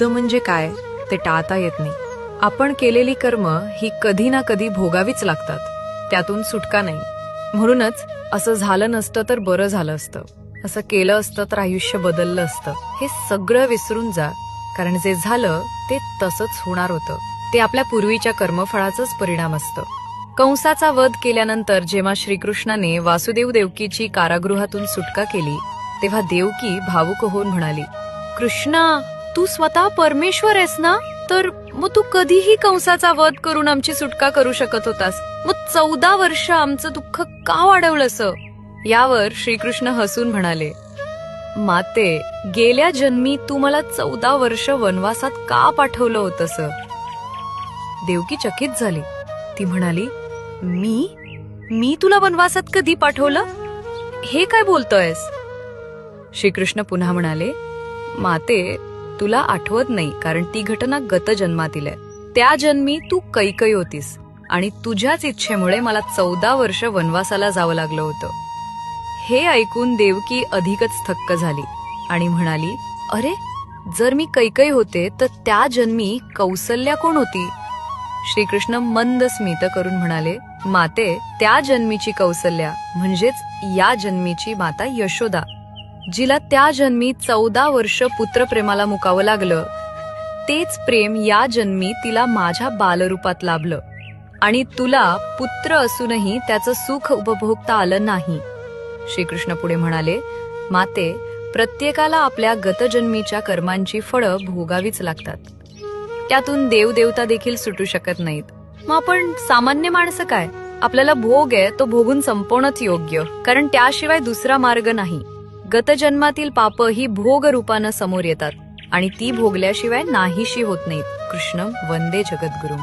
युद्ध म्हणजे काय ते टाळता येत नाही. आपण केलेली कर्म ही कधी ना कधी भोगावीच लागतात, त्यातून सुटका नाही. म्हणूनच असं झालं नसतं तर बरं झालं असतं, असं केलं असतं तर आयुष्य बदललं असतं, हे सगळं विसरून जा. कारण जे झालं ते तसंच होणार होतं. ते आपल्या पूर्वीच्या कर्मफळाचाच परिणाम असतं. कंसाचा वध केल्यानंतर जेव्हा श्रीकृष्णाने वासुदेव देवकीची कारागृहातून सुटका केली, तेव्हा देवकी भावुक होऊन म्हणाली, कृष्णा, तू स्वतः परमेश्वर आहेस ना, तर मग तू कधीही कंसाचा वध करून आमची सुटका करू शकत होतास. मग 14 वर्ष आमचं दुःख का वाढवलंस? यावर श्रीकृष्ण हसून म्हणाले, माते, गेल्या जन्मी तू मला 14 वर्ष वनवासात का पाठवलं होतंस? देवकी चकित झाली. ती म्हणाली, मी तुला वनवासात कधी पाठवलं? हे काय बोलतोयस? श्रीकृष्ण पुन्हा म्हणाले, माते, तुला आठवत नाही कारण ती घटना गत जन्मातील आहे. त्या जन्मी तू कैकई होतीस आणि तुझ्याच इच्छेमुळे मला 14 वर्ष वनवासाला जावं लागलं होतं. हे ऐकून देवकी अधिकच थक्क झाली आणि म्हणाली, अरे, जर मी कैकई होते तर त्या जन्मी कौसल्या कोण होती? श्रीकृष्ण मंद स्मित करून म्हणाले, माते, त्या जन्मीची कौसल्या म्हणजेच या जन्मीची माता यशोदा, जिला त्या जन्मी 14 वर्ष पुत्रप्रेमाला मुकावं लागलं, तेच प्रेम या जन्मी तिला माझ्या बालरूपात लाभलं आणि तुला पुत्र असूनही त्याचं सुख उपभोगता आलं नाही. श्रीकृष्ण पुढे म्हणाले, माते, प्रत्येकाला आपल्या गतजन्मीच्या कर्मांची फळं भोगावीच लागतात. त्यातून देवदेवता देखील सुटू शकत नाहीत. मग आपण सामान्य माणसं काय? आपल्याला भोग आहे तो भोगून संपवणंच योग्य, कारण त्याशिवाय दुसरा मार्ग नाही. गतजन्मातील पाप ही भोग रूपानं समोर येतात आणि ती भोगल्याशिवाय नाहीशी होत नाहीत. कृष्णं वंदे जगद्गुरुम.